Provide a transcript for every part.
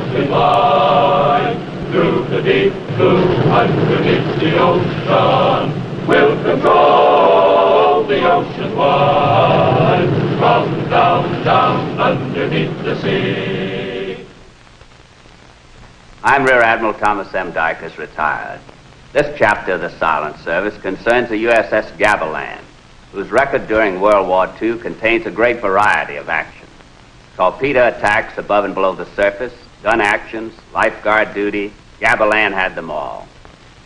ocean line, through the deep blue, underneath the ocean, we'll control the ocean wide, from down, down, underneath the sea. I'm Rear Admiral Thomas M. Dykes, retired. This chapter of the Silent Service concerns the USS Gabilan, whose record during World War II contains a great variety of actions. Torpedo attacks above and below the surface, gun actions, lifeguard duty, Gabilan had them all.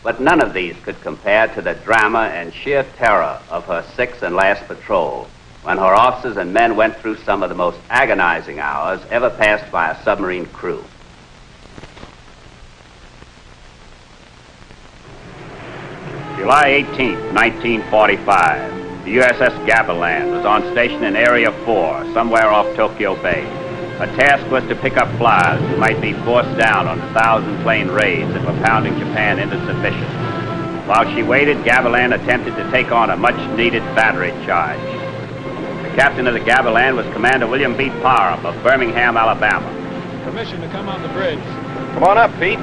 But none of these could compare to the drama and sheer terror of her sixth and last patrol, when her officers and men went through some of the most agonizing hours ever passed by a submarine crew. July 18, 1945. The USS Gabilan was on station in Area 4, somewhere off Tokyo Bay. Her task was to pick up flyers who might be forced down on 1,000-plane raids that were pounding Japan into submission. While she waited, Gabilan attempted to take on a much-needed battery charge. The captain of the Gabilan was Commander William B. Parham of Birmingham, Alabama. Permission to come on the bridge. Come on up, Pete.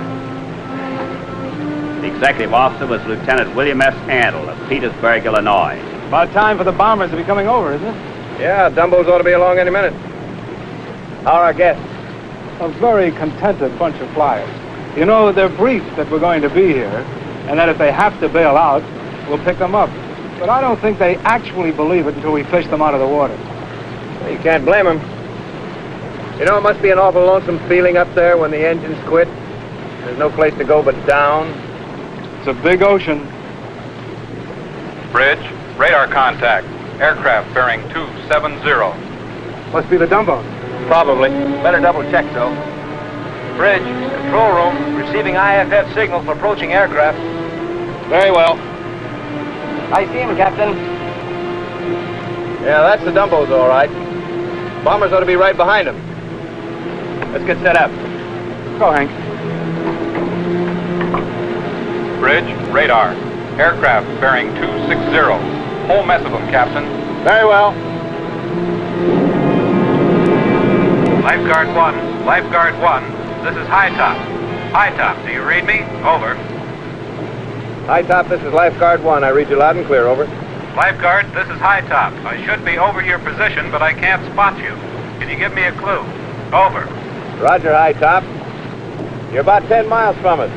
The executive officer was Lieutenant William S. Handel of Petersburg, Illinois. About time for the bombers to be coming over, isn't it? Yeah, Dumbos ought to be along any minute. How are our guests? A very contented bunch of flyers. You know, they're briefed that we're going to be here, and that if they have to bail out, we'll pick them up. But I don't think they actually believe it until we fish them out of the water. Well, you can't blame them. You know, it must be an awful lonesome feeling up there when the engines quit. There's no place to go but down. It's a big ocean. Bridge, radar contact. Aircraft bearing 270. Must be the Dumbo. Probably. Better double check, though. Bridge, control room, receiving IFF signal for approaching aircraft. Very well. I see him, Captain. Yeah, that's the Dumbos, all right. Bombers ought to be right behind them. Let's get set up. Go, Hank. Bridge, radar. Aircraft bearing 260. Whole mess of them, Captain. Very well. Lifeguard 1. Lifeguard 1. This is High Top. High Top, do you read me? Over. High Top, this is Lifeguard 1. I read you loud and clear, over. Lifeguard, this is High Top. I should be over your position, but I can't spot you. Can you give me a clue? Over. Roger, High Top. You're about 10 miles from us.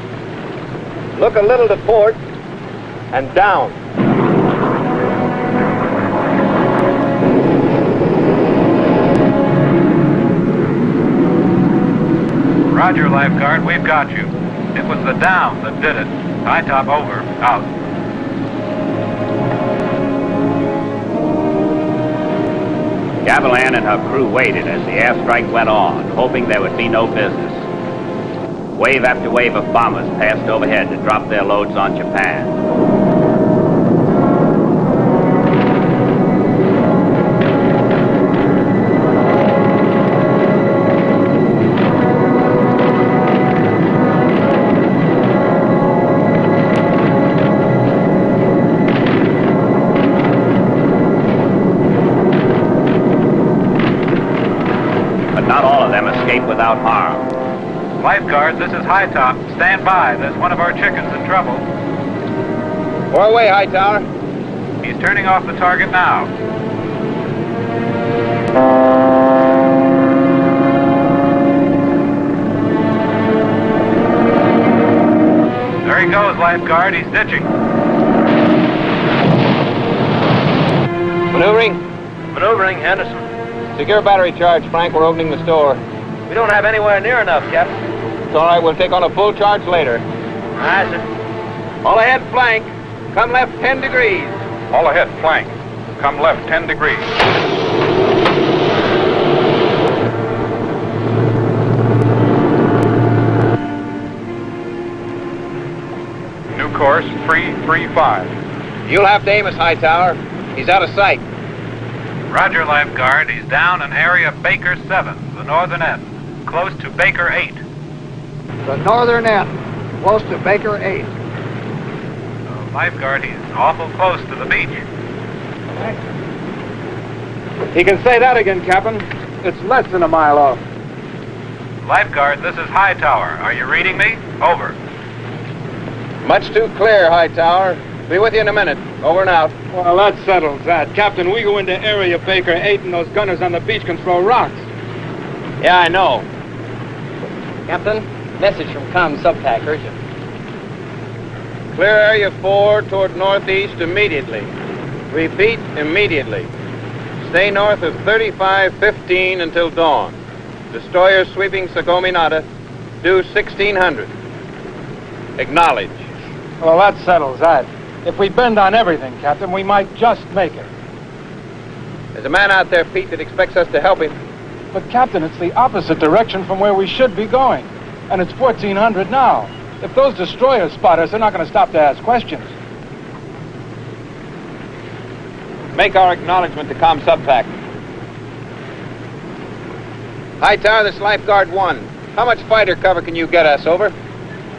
Look a little to port and down. Roger, Lifeguard, we've got you. It was the down that did it. High Top, over. Out. Gabilan and her crew waited as the airstrike went on, hoping there would be no business. Wave after wave of bombers passed overhead to drop their loads on Japan. But not all of them escaped without harm. Lifeguard, this is High Top. Stand by. There's one of our chickens in trouble. Far away, High Tower. He's turning off the target now. There he goes, Lifeguard. He's ditching. Maneuvering. Maneuvering, Henderson. Secure battery charge, Frank. We're opening the store. We don't have anywhere near enough, Captain. It's all right. We'll take on a full charge later. Aye, sir. All ahead, flank. Come left 10 degrees. All ahead, flank. Come left 10 degrees. New course, 335. You'll have to aim us, High Tower. He's out of sight. Roger, Lifeguard. He's down in area Baker 7, the northern end, close to Baker 8. The northern end, close to Baker 8. Lifeguard, he's awful close to the beach. He can say that again, Captain. It's less than a mile off. Lifeguard, this is Hightower. Are you reading me? Over. Much too clear, Hightower. Be with you in a minute. Over and out. Well, that settles that. Captain, we go into area Baker 8 and those gunners on the beach can throw rocks. Yeah, I know. Captain, message from comm subpack, urgent. Clear area 4 toward northeast immediately. Repeat, immediately. Stay north of 3515 until dawn. Destroyer sweeping Sagominata, due 1600. Acknowledge. Well, that settles that. If we bend on everything, Captain, we might just make it. There's a man out there, Pete, that expects us to help him. But, Captain, it's the opposite direction from where we should be going. And it's 1400 now. If those destroyers spot us, they're not going to stop to ask questions. Make our acknowledgement to comm subpack. Hightower, this Lifeguard 1. How much fighter cover can you get us? Over.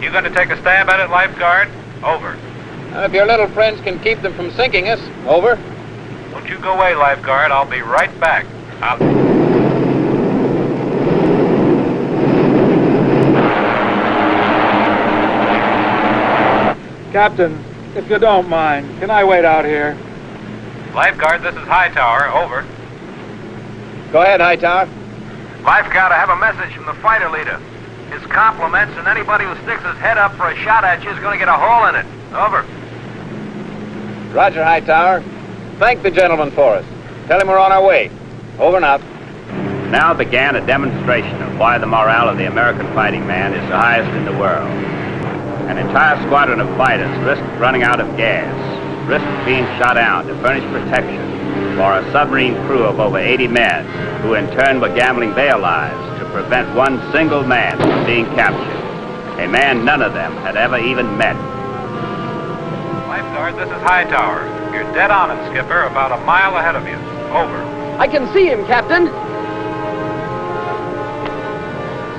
You going to take a stab at it, Lifeguard? Over. If your little friends can keep them from sinking us. Over. Don't you go away, Lifeguard. I'll be right back. Captain, if you don't mind, can I wait out here? Lifeguard, this is Hightower. Over. Go ahead, Hightower. Lifeguard, I have a message from the fighter leader. His compliments, and anybody who sticks his head up for a shot at you is going to get a hole in it. Over. Roger, Hightower. Thank the gentleman for us. Tell him we're on our way. Over and out. Now began a demonstration of why the morale of the American fighting man is the highest in the world. An entire squadron of fighters risked running out of gas, risked being shot down to furnish protection for a submarine crew of over 80 men who in turn were gambling their lives to prevent one single man from being captured, a man none of them had ever even met. Lifeguard, this is Hightower. You're dead on it, Skipper, about a mile ahead of you. Over. I can see him, Captain.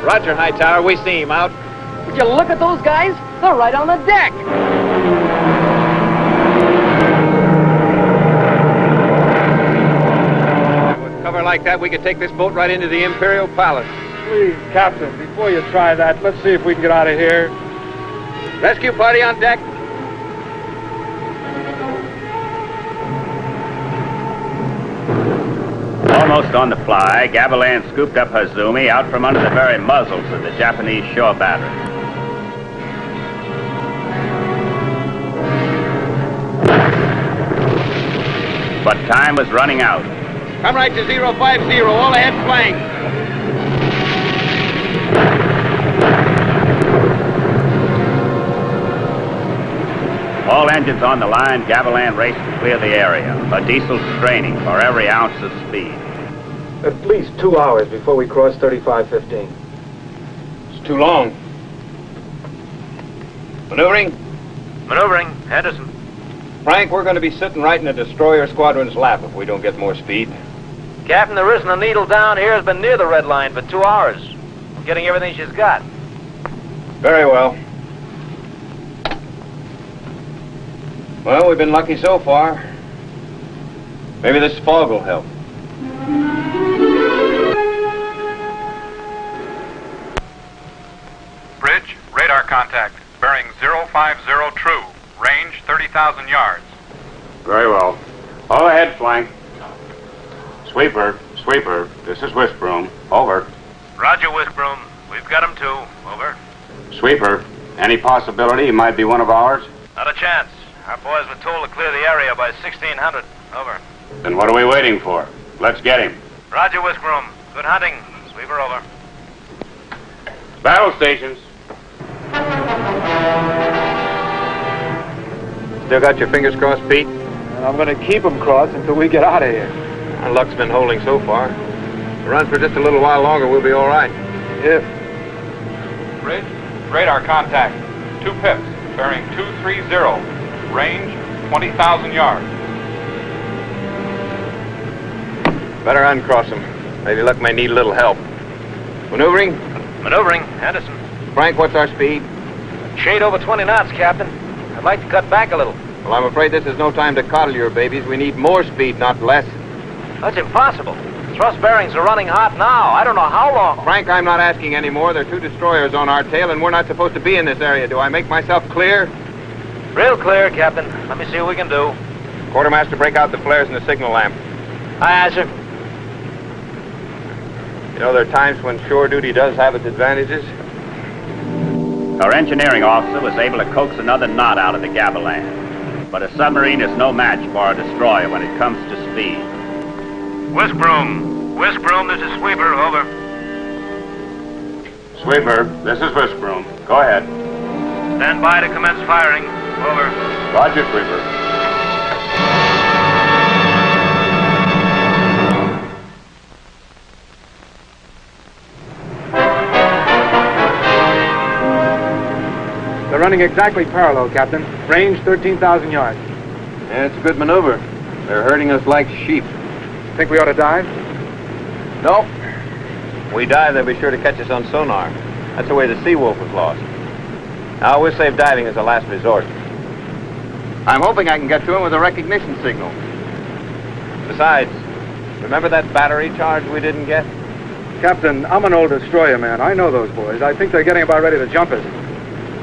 Roger, Hightower. We see him out. Would you look at those guys? They're right on the deck. With cover like that, we could take this boat right into the Imperial Palace. Please, Captain, before you try that, let's see if we can get out of here. Rescue party on deck. Almost on the fly, Gabilan scooped up her Zoomy out from under the very muzzles of the Japanese shore battery. But time was running out. Come right to 050, all ahead flank. All engines on the line, Gabilan raced to clear the area, her diesel straining for every ounce of speed. At least 2 hours before we cross 3515. It's too long. Maneuvering? Maneuvering. Henderson. Frank, we're going to be sitting right in the destroyer squadron's lap if we don't get more speed. Captain, the isn't a needle down here has been near the red line for 2 hours. Getting everything she's got. Very well. Well, we've been lucky so far. Maybe this fog will help. Bridge, radar contact. Bearing 050 true. Range 30,000 yards. Very well. All ahead flank. Sweeper, sweeper. This is Whiskbroom. Over. Roger, Whiskbroom. We've got him too. Over. Sweeper, any possibility he might be one of ours? Not a chance. Our boys were told to clear the area by 1600. Over. Then what are we waiting for? Let's get him. Roger, Whiskbroom. Good hunting. Sweeper over. Battle stations. Still got your fingers crossed, Pete? And I'm going to keep them crossed until we get out of here. Our luck's been holding so far. Run for just a little while longer, we'll be all right. If. Bridge, radar contact. 2 pips. Bearing 230. Range 20,000 yards. Better uncross them. Maybe luck may need a little help. Maneuvering? Maneuvering. Henderson. Frank, what's our speed? Shade over 20 knots, Captain. I'd like to cut back a little. Well, I'm afraid this is no time to coddle your babies. We need more speed, not less. That's impossible. thrust bearings are running hot now. I don't know how long. Frank, I'm not asking anymore. There are 2 destroyers on our tail, and we're not supposed to be in this area. Do I make myself clear? Real clear, Captain. Let me see what we can do. Quartermaster, break out the flares and the signal lamp. Aye, sir. You know, there are times when shore duty does have its advantages. Our engineering officer was able to coax another knot out of the Gabilan. But a submarine is no match for a destroyer when it comes to speed. Whiskbroom. Whiskbroom, this is Sweeper. Over. Sweeper, this is Whiskbroom. Go ahead. Stand by to commence firing. Over. Roger, Sweeper. They're running exactly parallel, Captain. Range 13,000 yards. Yeah, it's a good maneuver. They're herding us like sheep. Think we ought to dive? Nope. If we dive, they'll be sure to catch us on sonar. That's the way the Seawolf was lost. Now, we'll save diving as a last resort. I'm hoping I can get to him with a recognition signal. Besides, remember that battery charge we didn't get? Captain, I'm an old destroyer man. I know those boys. I think they're getting about ready to jump us.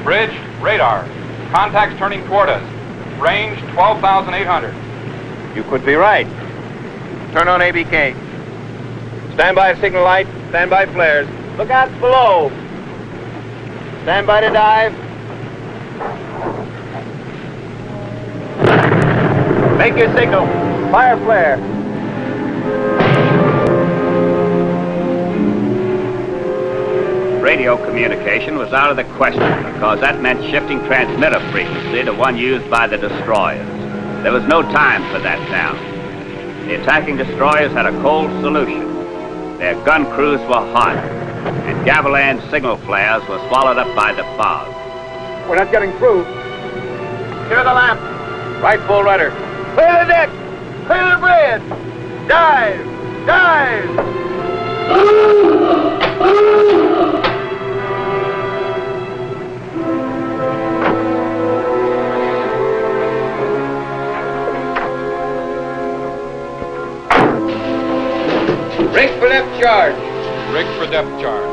Bridge, radar. Contacts turning toward us. Range 12,800. You could be right. Turn on ABK. Stand by signal light. Stand by flares. Look out below. Stand by to dive. Make your signal. Fire flare. Radio communication was out of the question because that meant shifting transmitter frequency to one used by the destroyers. There was no time for that now. The attacking destroyers had a cold solution. Their gun crews were hot, and Gabilan's signal flares were swallowed up by the fog. We're not getting through. Clear the lamp. Right full rudder. Clear the deck. Clear the bridge. Dive. Dive. Rig for depth charge. Rig for depth charge.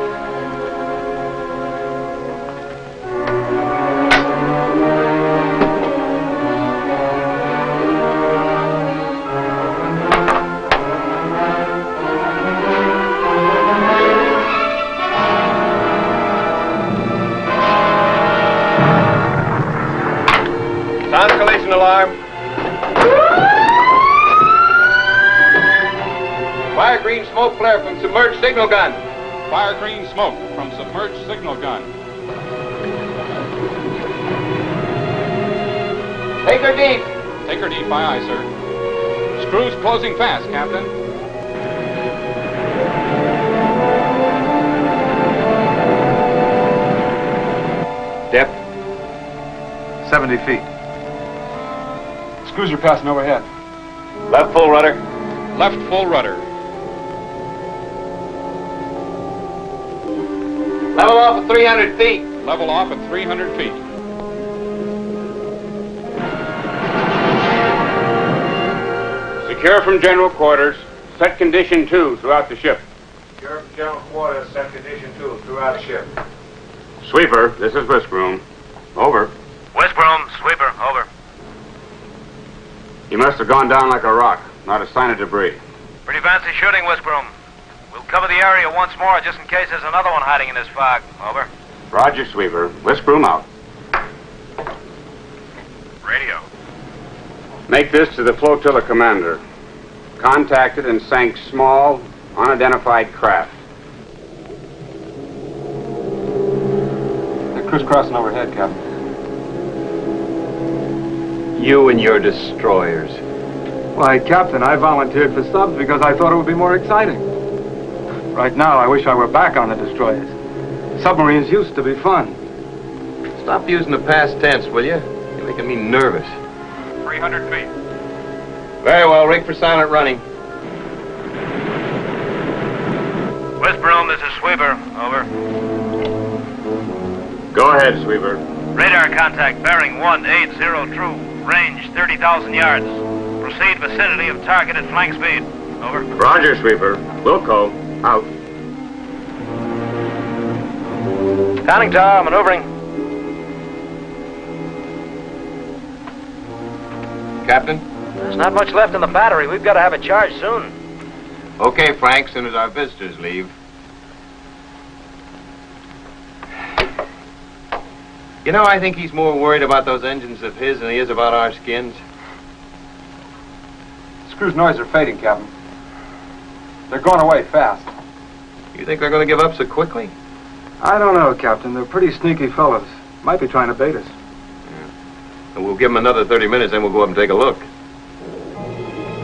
Sound collision alarm. Fire green smoke flare from submerged signal gun. Fire green smoke from submerged signal gun. Take her deep. Take her deep, aye, aye, sir. Screws closing fast, Captain. Depth? 70 feet. Screws are passing overhead. Left full rudder. Left full rudder. Level off at 300 feet. Level off at 300 feet. Secure from general quarters. Set condition 2 throughout the ship. Secure from general quarters, set condition 2 throughout ship. Sweeper, this is Whiskbroom. Over. Whiskbroom, Sweeper, over. He must have gone down like a rock. Not a sign of debris. Pretty fancy shooting, Whiskbroom. We'll cover the area once more just in case there's another one hiding in this fog. Over. Roger, Sweeper. Whiskbroom out. Radio. Make this to the flotilla commander. Contacted and sank small, unidentified craft. They're crisscrossing overhead, Captain. You and your destroyers. Why, Captain, I volunteered for subs because I thought it would be more exciting. Right now, I wish I were back on the destroyers. Submarines used to be fun. Stop using the past tense, will you? You're making me nervous. 300 feet. Very well, rig for silent running. Whiskbroom, this is Sweeper, over. Go ahead, Sweeper. Radar contact bearing 180 true. Range 30,000 yards. Proceed vicinity of target at flank speed. Over. Roger, Sweeper. Wilco, out. Conning tower, maneuvering. Captain? There's not much left in the battery. We've got to have it charged soon. Okay, Frank, soon as our visitors leave. You know, I think he's more worried about those engines of his than he is about our skins. Screw's noise are fading, Captain. They're going away fast. You think they're going to give up so quickly? I don't know, Captain. They're pretty sneaky fellows. Might be trying to bait us. And we'll give them another 30 minutes, then we'll go up and take a look.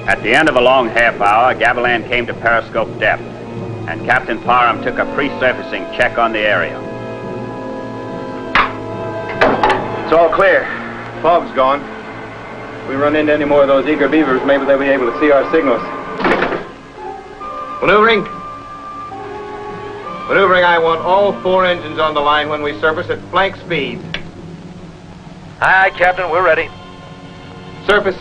At the end of a long half hour, Gabilan came to periscope depth, and Captain Parham took a pre-surfacing check on the area. It's all clear. Fog's gone. If we run into any more of those eager beavers, maybe they'll be able to see our signals. Maneuvering. Maneuvering, I want all 4 engines on the line when we surface at flank speed. Aye, aye, Captain, we're ready. Surface.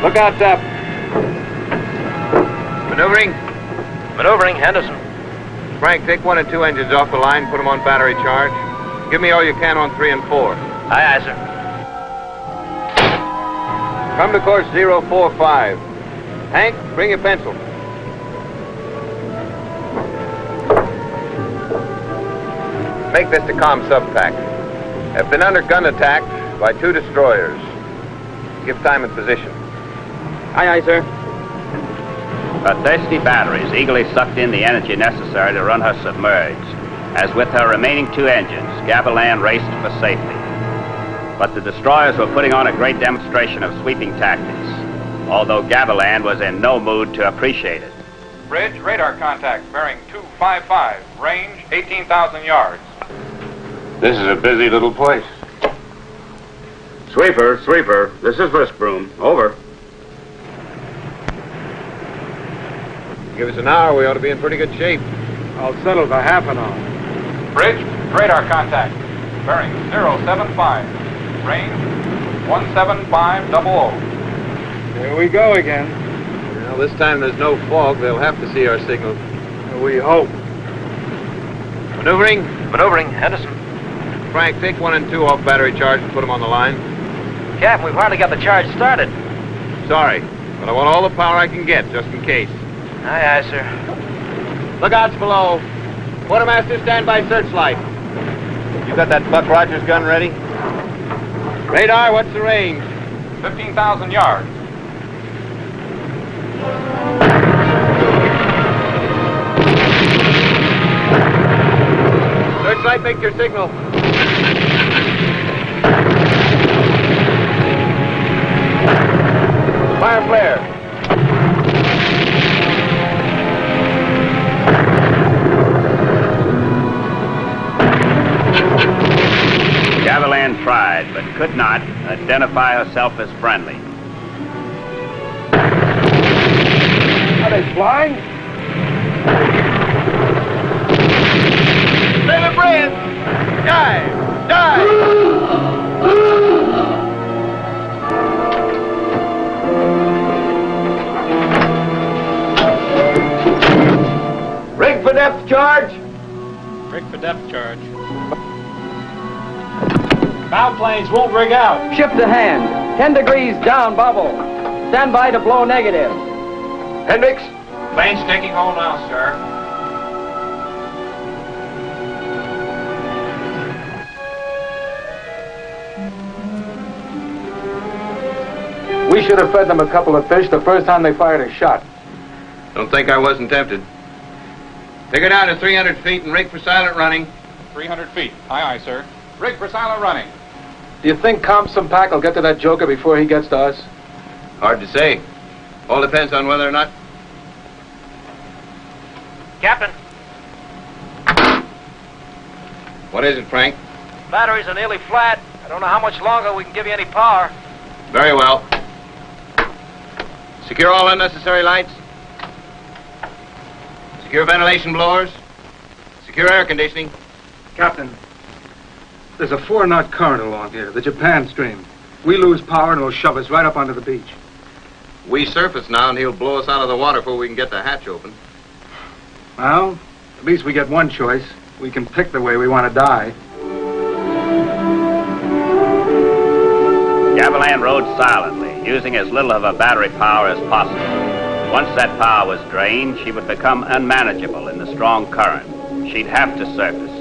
Look out, Dap. Maneuvering. Maneuvering, Henderson. Frank, take 1 and 2 engines off the line, put them on battery charge. Give me all you can on 3 and 4. Aye, aye, sir. Come to course 045. Hank, bring your pencil. Make this the comm subpack. Have been under gun attack by 2 destroyers. Give time and position. Aye, aye, sir. Her thirsty batteries eagerly sucked in the energy necessary to run her submerged, as with her remaining 2 engines, Gabilan raced for safety. But the destroyers were putting on a great demonstration of sweeping tactics, although Gabilan was in no mood to appreciate it. Bridge, radar contact, bearing 255, range 18,000 yards. This is a busy little place. Sweeper, sweeper, this is Briskbroom. Over. Give us an hour, we ought to be in pretty good shape. I'll settle for half an hour. Bridge, radar contact, bearing 075, range 17500. Here we go again. Well, this time there's no fog. They'll have to see our signal. We hope. Maneuvering. Maneuvering, Henderson. Frank, take 1 and 2 off battery charge and put them on the line. Captain, we've hardly got the charge started. Sorry, but I want all the power I can get, just in case. Aye, aye, sir. Lookouts below. Quartermaster, stand by searchlight. You got that Buck Rogers gun ready? Radar, what's the range? 15,000 yards. Searchlight, make your signal. Fire flare. Gabilan tried, but could not identify herself as friendly. Are they flying? Save a friend! Dive! Dive! Rig for depth charge! Rig for depth charge. Bow planes won't rig out. Ship to hand. 10 degrees down, bubble. Stand by to blow negative. Hendricks? Plane's taking hold now, sir. We should have fed them a couple of fish the first time they fired a shot. Don't think I wasn't tempted. Take her down to 300 feet and rig for silent running. 300 feet. Aye, aye, sir. Rig for silent running. Do you think Compson Pack will get to that joker before he gets to us? Hard to say. All depends on whether or not... Captain, What is it, Frank? batteries are nearly flat. I don't know how much longer we can give you any power. Very well. Secure all unnecessary lights. Secure ventilation blowers. Secure air conditioning. Captain, there's a 4-knot current along here, the Japan stream. We lose power and it'll shove us right up onto the beach. We surface now and he'll blow us out of the water before we can get the hatch open. Well, at least we get one choice. We can pick the way we want to die. Gabilan rode silently, using as little of her battery power as possible. Once that power was drained, she would become unmanageable in the strong current. She'd have to surface.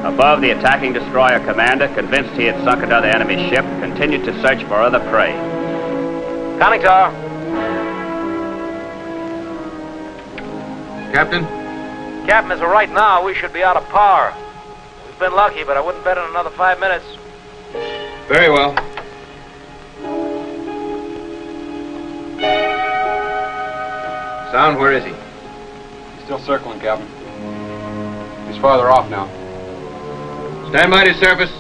Above, the attacking destroyer commander, convinced he had sunk another enemy ship, continued to search for other prey. Conning tower. Captain? Captain, as of right now, we should be out of power. We've been lucky, but I wouldn't bet on another 5 minutes. Very well. Sound, where is he? He's still circling, Captain. He's farther off now. Stand by to surface.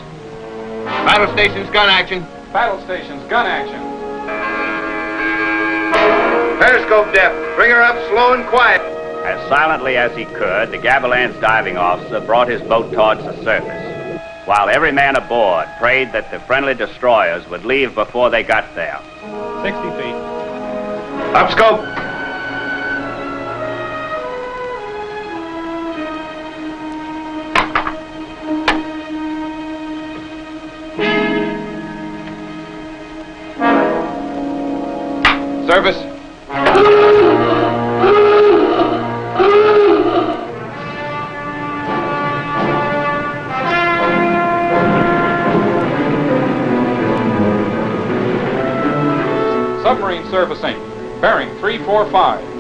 Battle stations, gun action. Battle stations, gun action. Periscope depth. Bring her up slow and quiet. As silently as he could, the Gabilan's diving officer brought his boat towards the surface, while every man aboard prayed that the friendly destroyers would leave before they got there. 60 feet. Up scope. Surface. Submarine surfacing. Bearing 345.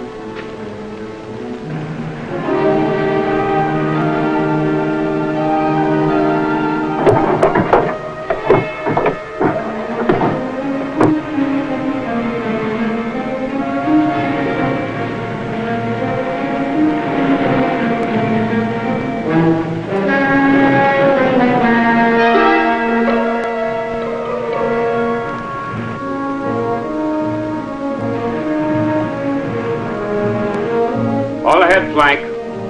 All ahead, flank.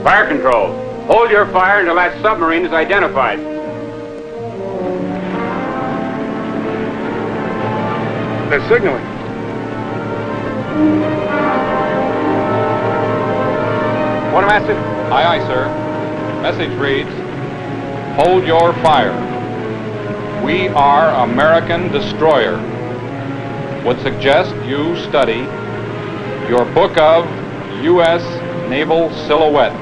Fire control. Hold your fire until that submarine is identified. They're signaling. Quartermaster? Aye, aye, sir. Message reads, hold your fire. We are American destroyer. Would suggest you study your book of U.S. Naval Silhouettes.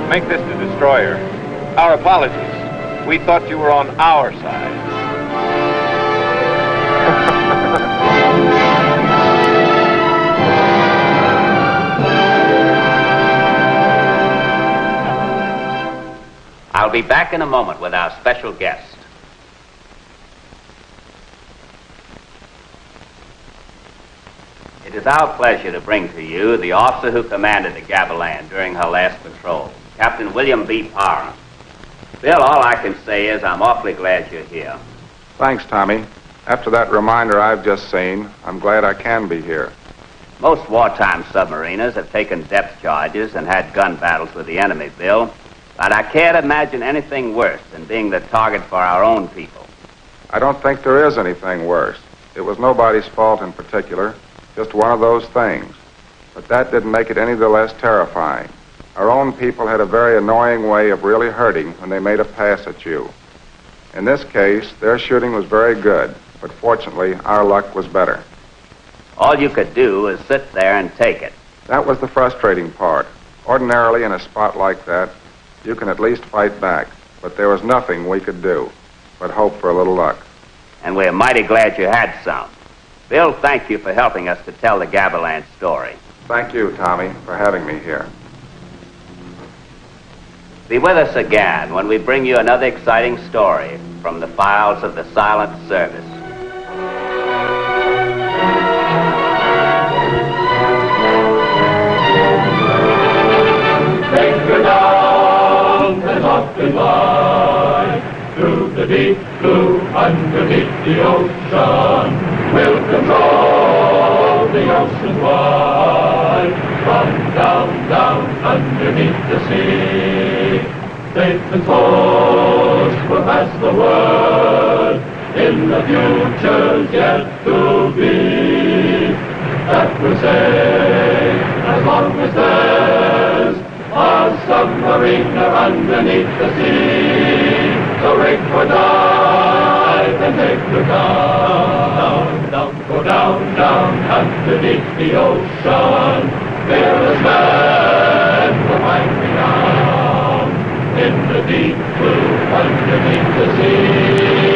Make this the destroyer. Our apologies. We thought you were on our side. I'll be back in a moment with our special guest. It is our pleasure to bring to you the officer who commanded the Gabilan during her last patrol, Captain William B. Parham. Bill, all I can say is I'm awfully glad you're here. Thanks, Tommy. After that reminder I've just seen, I'm glad I can be here. Most wartime submariners have taken depth charges and had gun battles with the enemy, Bill, but I can't imagine anything worse than being the target for our own people. I don't think there is anything worse. It was nobody's fault in particular, just one of those things. But that didn't make it any the less terrifying. Our own people had a very annoying way of really hurting when they made a pass at you. In this case, their shooting was very good, but fortunately, our luck was better. All you could do is sit there and take it. That was the frustrating part. Ordinarily, in a spot like that, you can at least fight back, but there was nothing we could do but hope for a little luck. And we're mighty glad you had some. Bill, thank you for helping us to tell the Gabilan story. Thank you, Tommy, for having me here. Be with us again when we bring you another exciting story from the files of the Silent Service. Take her down and up in line through the deep blue underneath the ocean. We'll control the ocean wide from down, down underneath the sea. Faith and force will pass the word in the futures yet to be. That will say, as long as there's a submariner underneath the sea, so rig for dive and take her down, down, go down, down underneath the ocean. Fearless men will find me down in the deep blue underneath the sea.